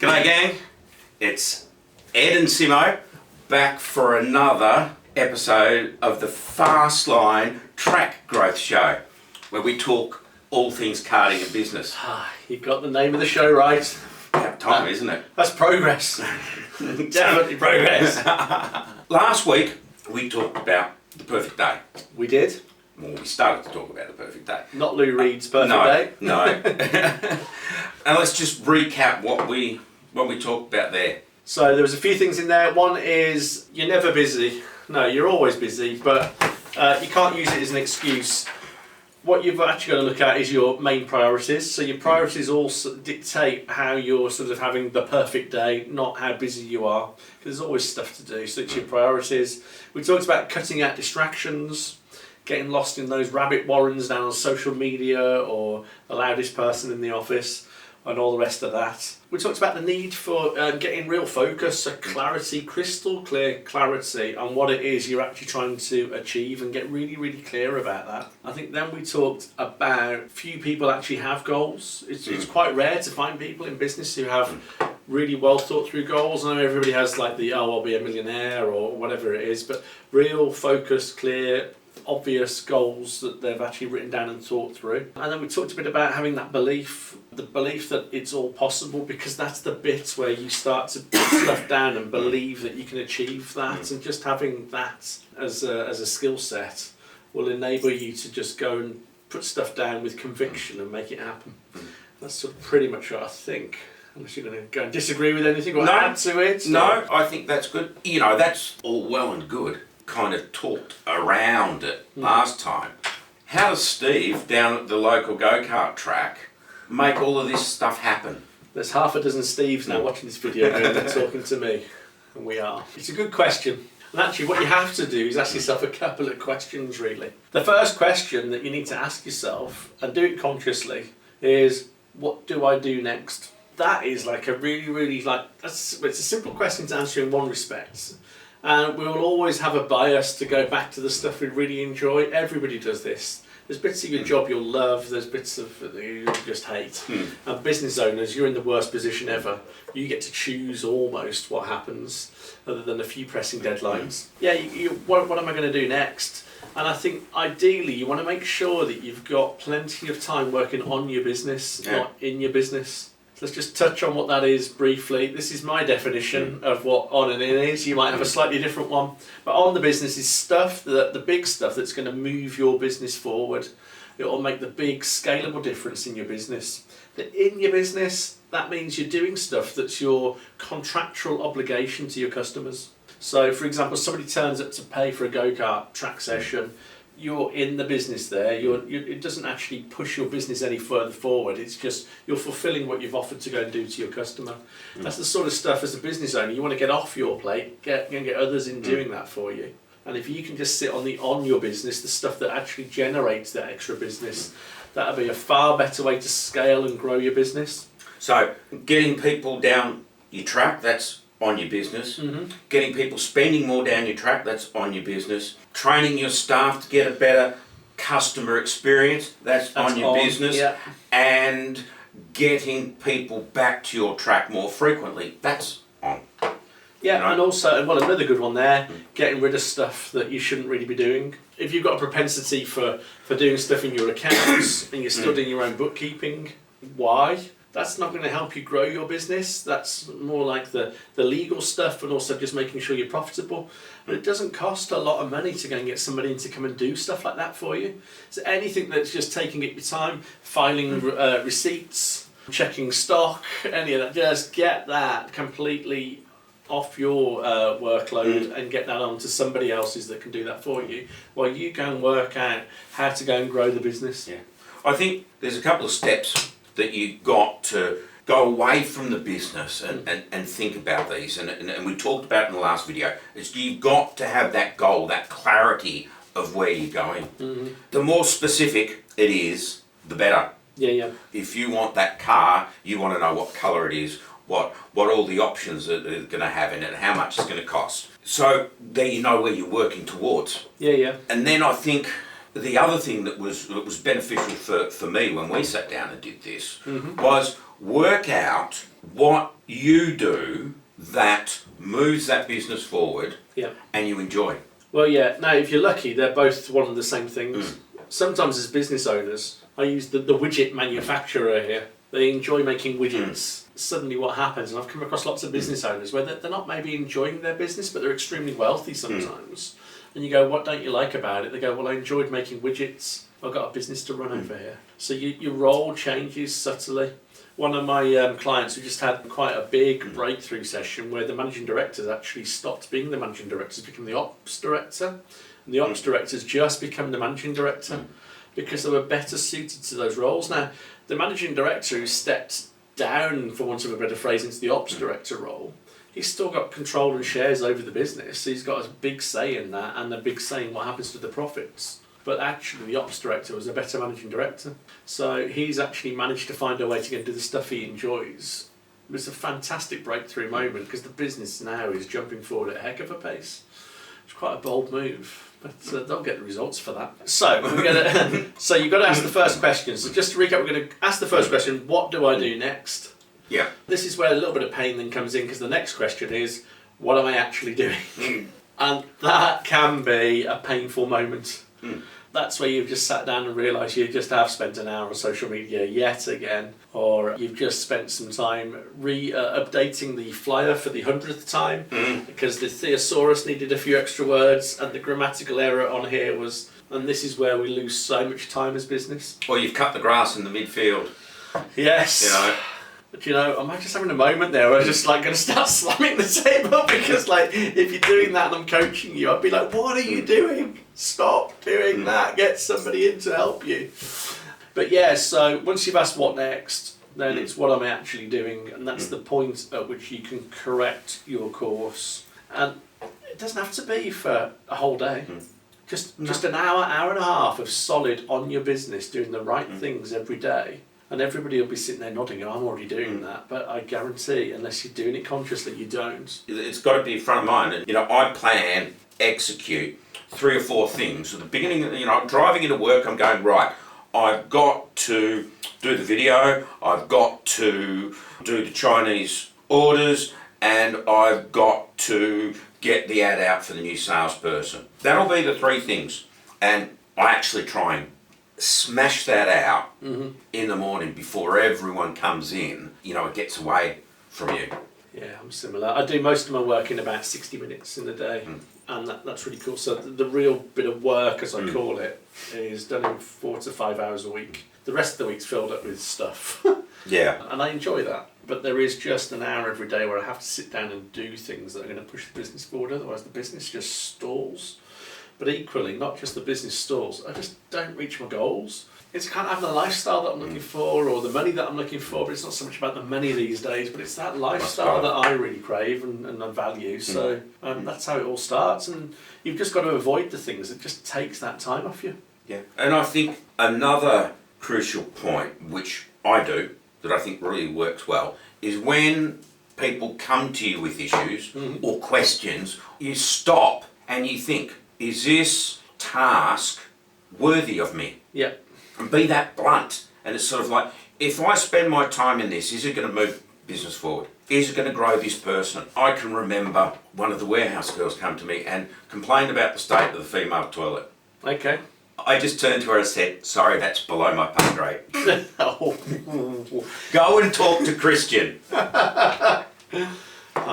G'day gang, it's Ed and Simo back for another episode of the Fastline Track Growth Show, where we talk all things karting and business. You got the name of the show right. About time, isn't it? That's progress. Definitely progress. Last week we talked about the perfect day. We did. Well, we started to talk about the perfect day. Not Lou Reed's perfect day. No. And let's just recap what we talked about there. So there was a few things in there. One is you're never busy. No, you're always busy, but you can't use it as an excuse. What you've actually got to look at is your main priorities. So your priorities also dictate how you're sort of having the perfect day, not how busy you are. Because there's always stuff to do, so it's your priorities. We talked about cutting out distractions, getting lost in those rabbit warrens down on social media or the loudest person in the office and all the rest of that. We talked about the need for getting real focus, so clarity, crystal clear clarity on what it is you're actually trying to achieve and get really, really clear about that. I think then we talked about few people actually have goals. It's quite rare to find people in business who have really well thought through goals. I know everybody has like the, I'll be a millionaire or whatever it is, but real focus, clear, obvious goals that they've actually written down and thought through. And then we talked a bit about having that belief, the belief that it's all possible, because that's the bit where you start to put stuff down and believe that you can achieve that, and just having that as a skill set will enable you to just go and put stuff down with conviction and make it happen. That's sort of pretty much what I think. Unless you're going to go and disagree with anything or add to it. No, I think that's good. You know, that's all well and good. Kind of talked around it last time. How does Steve down at the local go-kart track make all of this stuff happen? There's half a dozen Steves now watching this video and talking to me, and we are. It's a good question. And actually what you have to do is ask yourself a couple of questions really. The first question that you need to ask yourself, and do it consciously, is what do I do next? That is like a really it's a simple question to answer in one respect. And we will always have a bias to go back to the stuff we really enjoy. Everybody does this. There's bits of your job you'll love, there's bits of that you just hate. And business owners, you're in the worst position ever. You get to choose almost what happens, other than a few pressing deadlines. What am I going to do next? And I think ideally you want to make sure that you've got plenty of time working on your business, not in your business. Let's just touch on what that is briefly. This is my definition of what on and in is. You might have a slightly different one. But on the business is stuff, the big stuff that's going to move your business forward. It will make the big scalable difference in your business. But in your business, that means you're doing stuff that's your contractual obligation to your customers. So for example, somebody turns up to pay for a go-kart track session. You're in the business there. It doesn't actually push your business any further forward. It's just you're fulfilling what you've offered to go and do to your customer. That's the sort of stuff as a business owner you want to get off your plate, get others in doing that for you. And if you can just sit on your business, the stuff that actually generates that extra business, that'll be a far better way to scale and grow your business. So getting people down your track, that's on your business. Getting people spending more down your track, that's on your business. Training your staff to get a better customer experience, that's on your business. Yeah. And getting people back to your track more frequently, that's on. Yeah, You know? and also, another good one there, getting rid of stuff that you shouldn't really be doing. If you've got a propensity for doing stuff in your accounts and you're still doing your own bookkeeping, why? That's not going to help you grow your business. That's more like the legal stuff, and also just making sure you're profitable. But it doesn't cost a lot of money to go and get somebody in to come and do stuff like that for you. So anything that's just taking up your time, filing receipts, checking stock, any of that, just get that completely off your workload and get that onto somebody else's that can do that for you, while you go and work out how to go and grow the business. Yeah, I think there's a couple of steps that you got to go away from the business and think about these, and we talked about in the last video, is you've got to have that goal, that clarity of where you're going. The more specific it is, the better. Yeah. If you want that car, you want to know what colour it is, what all the options are going to have in it, and how much it's going to cost. So there you know where you're working towards. Yeah. And then I think the other thing that was beneficial for me when we sat down and did this was work out what you do that moves that business forward Yeah. and you enjoy. Well, yeah. Now, if you're lucky, they're both one and the same things. Sometimes as business owners, I use the widget manufacturer here. They enjoy making widgets. Suddenly what happens, and I've come across lots of business owners where they're not maybe enjoying their business, but they're extremely wealthy sometimes. And you go, what don't you like about it? They go, well, I enjoyed making widgets. I've got a business to run over here. So your role changes subtly. One of my clients who just had quite a big breakthrough session where the managing directors actually stopped being the managing directors, became the ops director. And the ops directors just become the managing director because they were better suited to those roles. Now, the managing director who stepped down, for want of a better phrase, into the ops director role, he's still got control and shares over the business. So he's got a big say in that and a big say in what happens to the profits. But actually the ops director was a better managing director. So he's actually managed to find a way to go and do the stuff he enjoys. It was a fantastic breakthrough moment because the business now is jumping forward at a heck of a pace. It's quite a bold move. But they'll get the results for that. So so you've got to ask the first question. So just to recap, we're going to ask the first question, what do I do next? Yeah. This is where a little bit of pain then comes in because the next question is, what am I actually doing? And that can be a painful moment. That's where you've just sat down and realised you just have spent an hour on social media yet again, or you've just spent some time updating the flyer for the 100th time because the thesaurus needed a few extra words and the grammatical error on here was, and this is where we lose so much time as business. Or you've cut the grass in the midfield. Yes. You know. But I'm just having a moment there where I'm just like going to start slamming the table because like if you're doing that and I'm coaching you, I'd be like, what are you doing? Stop doing that. Get somebody in to help you. But yeah, so once you've asked what next, then it's what am I actually doing? And that's the point at which you can correct your course. And it doesn't have to be for a whole day. Just an hour and a half of solid on your business, doing the right things every day. And everybody will be sitting there nodding, I'm already doing that. But I guarantee, unless you're doing it consciously, you don't. It's got to be front of mind. And, I plan, execute 3 or 4 things. At the beginning, I'm driving into work, I'm going, right, I've got to do the video, I've got to do the Chinese orders, and I've got to get the ad out for the new salesperson. That'll be the 3 things. And I actually try and smash that out in the morning before everyone comes in. It gets away from you. Yeah, I'm similar. I do most of my work in about 60 minutes in the day, and that's really cool. So the real bit of work, as I call it, is done in 4 to 5 hours a week. The rest of the week's filled up with stuff. Yeah. And I enjoy that. But there is just an hour every day where I have to sit down and do things that are going to push the business forward, otherwise the business just stalls. But equally, not just the business stalls, I just don't reach my goals. It's kind of having the lifestyle that I'm looking for or the money that I'm looking for, but it's not so much about the money these days, but it's that lifestyle that I really crave and I value. So that's how it all starts, and you've just got to avoid the things that just takes that time off you. Yeah. And I think another crucial point, which I do, that I think really works well, is when people come to you with issues or questions, you stop and you think, is this task worthy of me? Yeah. And be that blunt. And it's sort of like, if I spend my time in this, is it going to move business forward? Is it going to grow this person? I can remember one of the warehouse girls come to me and complained about the state of the female toilet. Okay. I just turned to her and said, sorry, that's below my pay grade. Oh. Go and talk to Christian. I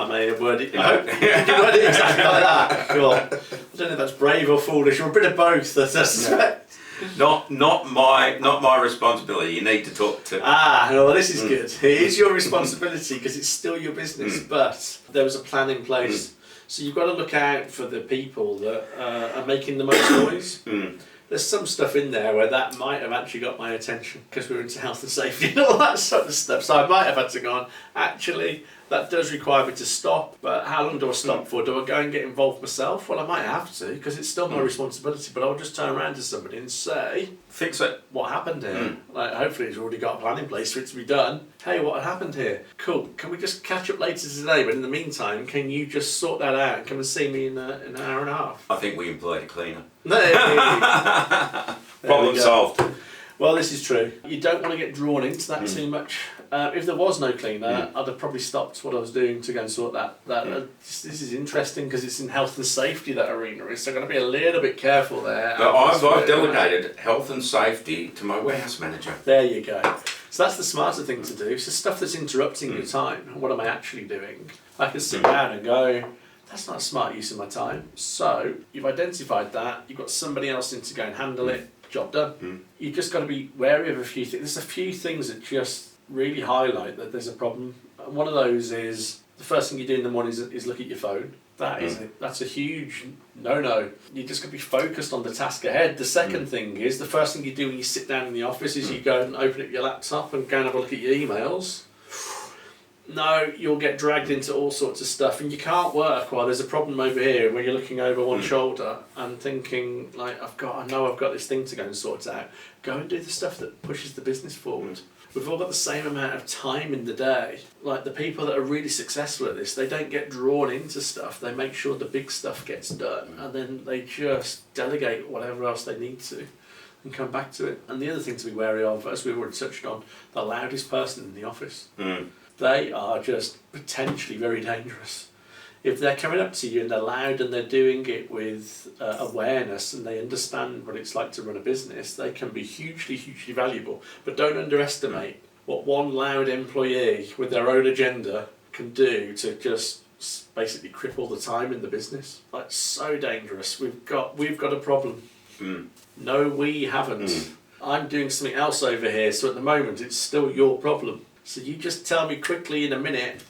may have worded it. I hope you word it exactly like that. Cool. I don't know if that's brave or foolish or a bit of both. I suspect. Not my responsibility. You need to talk to. No, this is good. It is your responsibility because it's still your business, but there was a plan in place. So you've got to look out for the people that are making the most noise. There's some stuff in there where that might have actually got my attention because we're into health and safety and all that sort of stuff. So I might have had to go on, actually, that does require me to stop, but how long do I stop for? Do I go and get involved myself? Well, I might have to because it's still my responsibility, but I'll just turn around to somebody and say, fix it. What happened here? Like, hopefully it's already got a plan in place for it to be done. Hey, what happened here? Cool. Can we just catch up later today? But in the meantime, can you just sort that out and come and see me in an hour and a half? I think we employed a cleaner. There Problem we go. solved. Well, this is true. You don't want to get drawn into that too much. If there was no cleaner, I'd have probably stopped what I was doing to go and sort that. This is interesting because it's in health and safety, that arena is, so I'm going to be a little bit careful there. But I've delegated health and safety to my warehouse manager. There you go. So that's the smarter thing to do. So stuff that's interrupting your time, what am I actually doing? I can sit down and go, that's not a smart use of my time. So you've identified that, you've got somebody else in to go and handle it, job done. You've just got to be wary of a few things. There's a few things that just really highlight that there's a problem. And one of those is the first thing you do in the morning is look at your phone. That's a huge no. You just got to be focused on the task ahead. The second thing is, the first thing you do when you sit down in the office is you go and open up your laptop and go and have a look at your emails. No, you'll get dragged into all sorts of stuff, and you can't work while there's a problem over here where you're looking over one shoulder and thinking, like, I know I've got this thing to go and sort out. Go and do the stuff that pushes the business forward. We've all got the same amount of time in the day. Like, the people that are really successful at this, they don't get drawn into stuff. They make sure the big stuff gets done, and then they just delegate whatever else they need to and come back to it. And the other thing to be wary of, as we already touched on, the loudest person in the office. They are just potentially very dangerous. If they're coming up to you and they're loud and they're doing it with awareness and they understand what it's like to run a business, they can be hugely, hugely valuable. But don't underestimate what one loud employee with their own agenda can do to just basically cripple the time in the business. Like, so dangerous. We've got a problem. No, we haven't. I'm doing something else over here, so at the moment it's still your problem. So you just tell me quickly in a minute,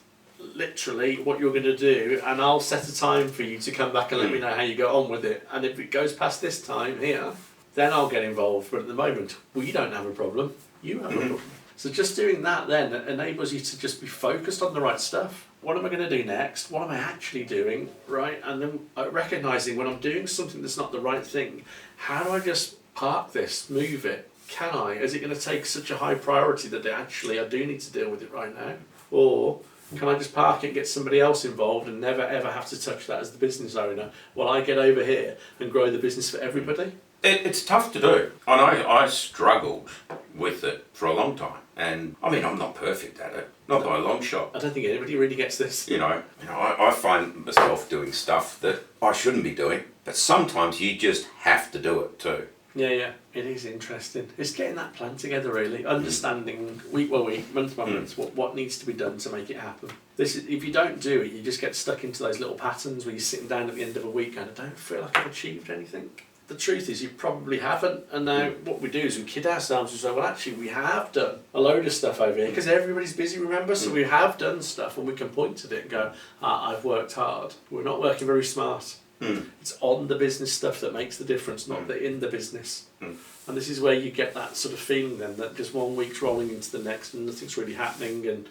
literally, what you're going to do, and I'll set a time for you to come back and let me know how you go on with it. And if it goes past this time here, then I'll get involved. But at the moment, we don't have a problem. You have a problem. So just doing that then enables you to just be focused on the right stuff. What am I going to do next? What am I actually doing? Right? And then recognising when I'm doing something that's not the right thing, how do I just park this, move it? Can I? Is it going to take such a high priority that I do need to deal with it right now? Or can I just park it and get somebody else involved and never ever have to touch that as the business owner while I get over here and grow the business for everybody? It's tough to do. And I struggled with it for a long time. And I mean, I'm not perfect at it. Not by a long shot. I don't think anybody really gets this. I find myself doing stuff that I shouldn't be doing. But sometimes you just have to do it too. Yeah, it is interesting. It's getting that plan together, really, understanding week by week, month by month, what needs to be done to make it happen. If you don't do it, you just get stuck into those little patterns where you're sitting down at the end of a week and I don't feel like I've achieved anything. The truth is you probably haven't, and now what we do is we kid ourselves and say, well, actually we have done a load of stuff over here because everybody's busy, remember, so we have done stuff and we can point at it and go, I've worked hard. We're not working very smart. It's on the business stuff that makes the difference, not the in the business. And this is where you get that sort of feeling then that just 1 week's rolling into the next and nothing's really happening, and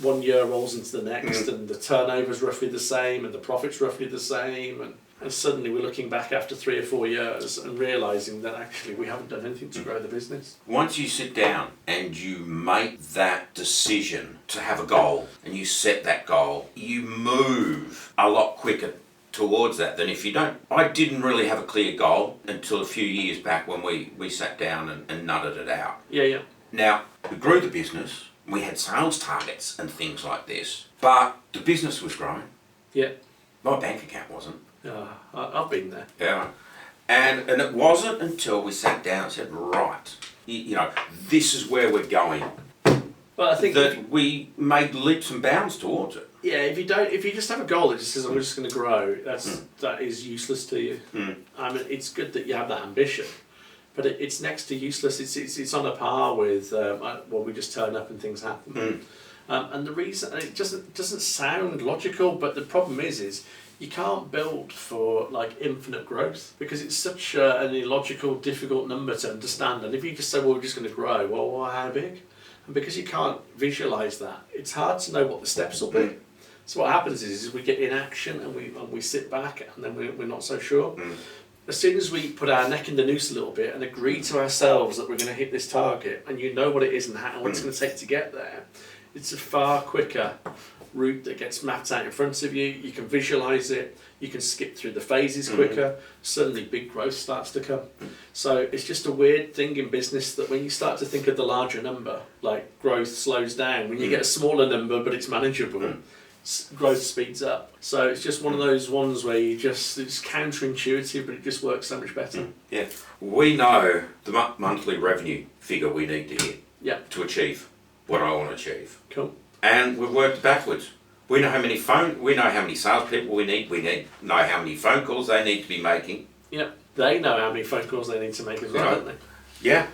1 year rolls into the next and the turnover's roughly the same and the profit's roughly the same, and suddenly we're looking back after 3 or 4 years and realising that actually we haven't done anything to grow the business. Once you sit down and you make that decision to have a goal and you set that goal, you move a lot quicker towards that than if you don't. I didn't really have a clear goal until a few years back when we sat down and nutted it out. Yeah. Now, we grew the business, we had sales targets and things like this, but the business was growing. Yeah. My bank account wasn't. I've been there. Yeah. And it wasn't until we sat down and said, right, this is where we're going. Well, I think that we made leaps and bounds towards it. Yeah, if you just have a goal that just says I'm just going to grow, that is useless to you. I mean, it's good that you have that ambition, but it's next to useless. It's on a par with we just turn up and things happen. And the reason it doesn't sound logical, but the problem is you can't build for like infinite growth because it's such an illogical, difficult number to understand. And if you just say, well, we're just going to grow, well, how big? And because you can't visualise that, it's hard to know what the steps will be. So what happens is we get in action and we sit back and then we're not so sure. As soon as we put our neck in the noose a little bit and agree to ourselves that we're going to hit this target and you know what it is and what it's going to take to get there, it's a far quicker route that gets mapped out in front of you. You can visualize it. You can skip through the phases quicker. Suddenly big growth starts to come. So it's just a weird thing in business that when you start to think of the larger number, like growth slows down. When you get a smaller number but it's manageable, growth speeds up. So it's just one of those ones where it's counterintuitive, but it just works so much better. Yeah. We know the monthly revenue figure we need to hit to achieve what I want to achieve. Cool. And we've worked backwards. We know how many salespeople we need. Know how many phone calls they need to be making. Yeah, they know how many phone calls they need to make as well, don't they? Yeah,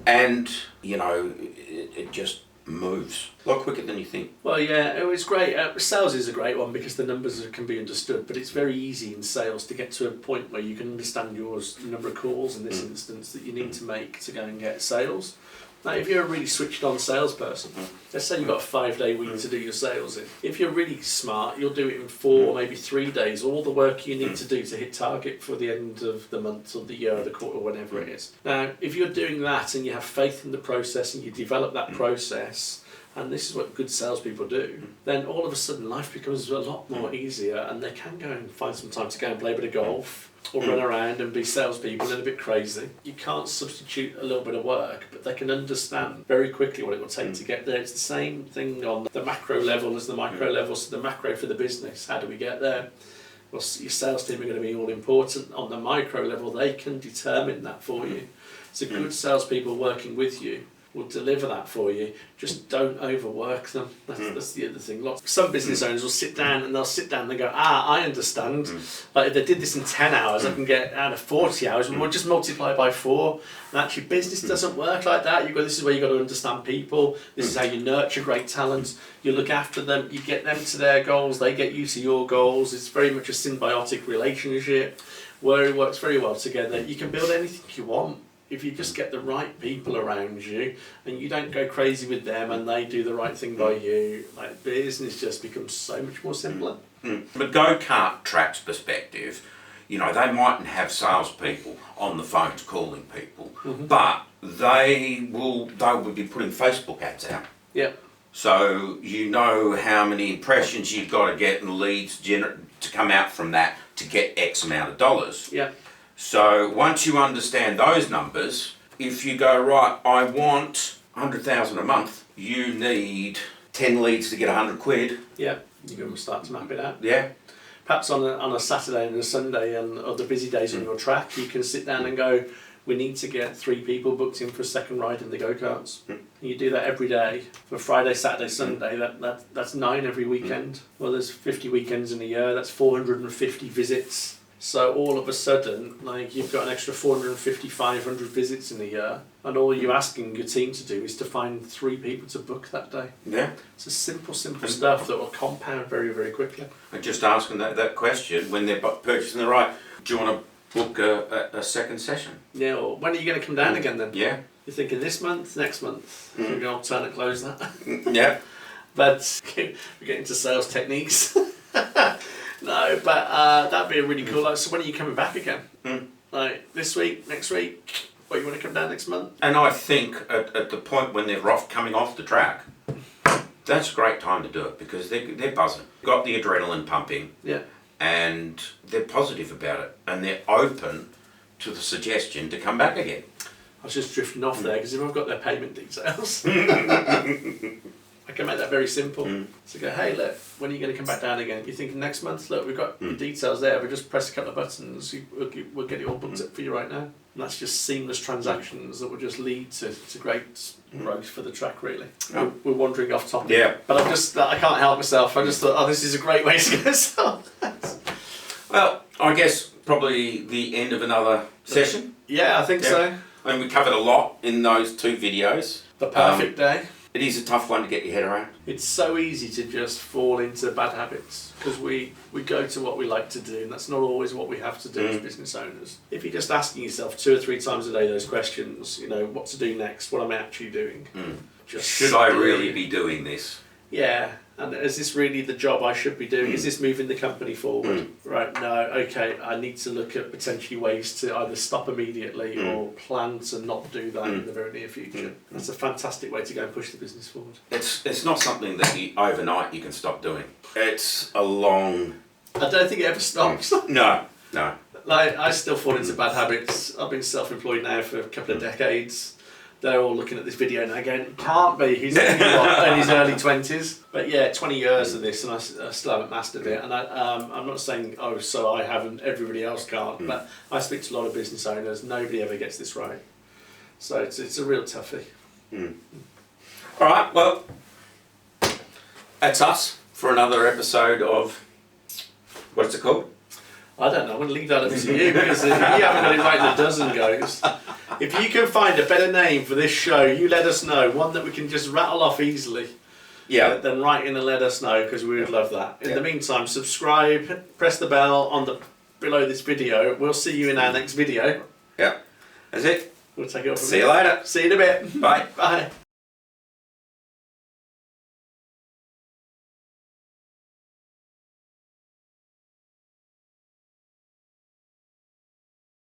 and it just moves a lot quicker than you think. Well, yeah, it's great. Sales is a great one because the numbers can be understood, but it's very easy in sales to get to a point where you can understand the number of calls in this instance that you need to make to go and get sales. Now, if you're a really switched on salesperson, let's say you've got a 5-day week to do your sales in. If you're really smart, you'll do it in 4 or maybe 3 days, all the work you need to do to hit target for the end of the month or the year or the quarter, whatever it is. Now, if you're doing that and you have faith in the process and you develop that process, and this is what good salespeople do, then all of a sudden life becomes a lot more easier and they can go and find some time to go and play a bit of golf or run around and be salespeople and a bit crazy. You can't substitute a little bit of work, but they can understand very quickly what it will take to get there. It's the same thing on the macro level as the micro level. So the macro for the business, how do we get there? Well, your sales team are going to be all important. On the micro level, they can determine that for you. So good salespeople working with you will deliver that for you. Just don't overwork them. That's the other thing. Some business owners will sit down and they go, I understand. Like if they did this in 10 hours, I can get out of 40 hours, and we'll just multiply it by 4. And actually business doesn't work like that. This is where you've got to understand people. This is how you nurture great talent. You look after them, you get them to their goals, they get you to your goals. It's very much a symbiotic relationship where it works very well together. You can build anything you want if you just get the right people around you and you don't go crazy with them and they do the right thing by you. Like business just becomes so much more simpler. From a go-kart track's perspective, they mightn't have salespeople on the phones calling people, but they will be putting Facebook ads out. Yep. So you know how many impressions you've got to get and leads to come out from that to get X amount of dollars. Yep. So once you understand those numbers, if you go, right, I want 100,000 a month, you need 10 leads to get 100 quid. Yeah, you can start to map it out. Yeah. Perhaps on a Saturday and a Sunday and other busy days on your track, you can sit down and go, we need to get 3 people booked in for a second ride in the go-karts. And you do that every day. For Friday, Saturday, Sunday, that's 9 every weekend. Well, there's 50 weekends in a year, that's 450 visits. So all of a sudden, you've got an extra 450, 500 visits in a year, and all you're asking your team to do is to find 3 people to book that day. Yeah. It's a simple stuff that will compound very, very quickly. And just asking that question, when they're purchasing the ride, do you want to book a second session? Yeah, or when are you going to come down again then? Yeah. You're thinking this month, next month? We're going to alternate close that. Yeah. But we're getting into sales techniques. No, but that'd be a really cool. So when are you coming back again? Like this week, next week? Or you want to come down next month? And I think at the point when they're coming off the track, that's a great time to do it because they're buzzing. Got the adrenaline pumping. Yeah. And they're positive about it. And they're open to the suggestion to come back again. I was just drifting off there because if I've got their payment details, I can make that very simple. So go, hey, look, when are you going to come back down again? You're thinking next month? Look, we've got your details there. We just press a couple of buttons. We'll get it all booked up for you right now. And that's just seamless transactions that will just lead to great growth for the track, really. Oh. We're wandering off topic. Yeah. But I can't help myself. I just thought, this is a great way to get started. Well, I guess probably the end of another session. Yeah, I think so. And we covered a lot in those 2 videos. The perfect day. It is a tough one to get your head around. It's so easy to just fall into bad habits because we go to what we like to do, and that's not always what we have to do as business owners. If you're just asking yourself 2 or 3 times a day those questions, what to do next, what am I actually doing? Should I really be doing this? Yeah, And is this really the job I should be doing? Is this moving the company forward? Right, no, okay, I need to look at potentially ways to either stop immediately or plan to not do that in the very near future. That's a fantastic way to go and push the business forward. It's not something that overnight you can stop doing. It's a long... I don't think it ever stops. No. Like, I still fall into bad habits. I've been self-employed now for a couple of decades. They're all looking at this video now going, can't be, he's only in his early 20s. But yeah, 20 years of this and I still haven't mastered it. And I'm not saying, oh, so I haven't, everybody else can't. But I speak to a lot of business owners, nobody ever gets this right. So it's a real toughie. All right, well, that's us for another episode of, what's it called? I don't know, I'm going to leave that up to you because if you haven't got it right in a dozen goes. If you can find a better name for this show, you let us know. One that we can just rattle off easily. Yeah. Then write in and let us know because we would love that. In the meantime, subscribe, press the bell on the below this video. We'll see you in our next video. Yeah. That's it. We'll take it off. See you later. See you in a bit. Bye. Bye.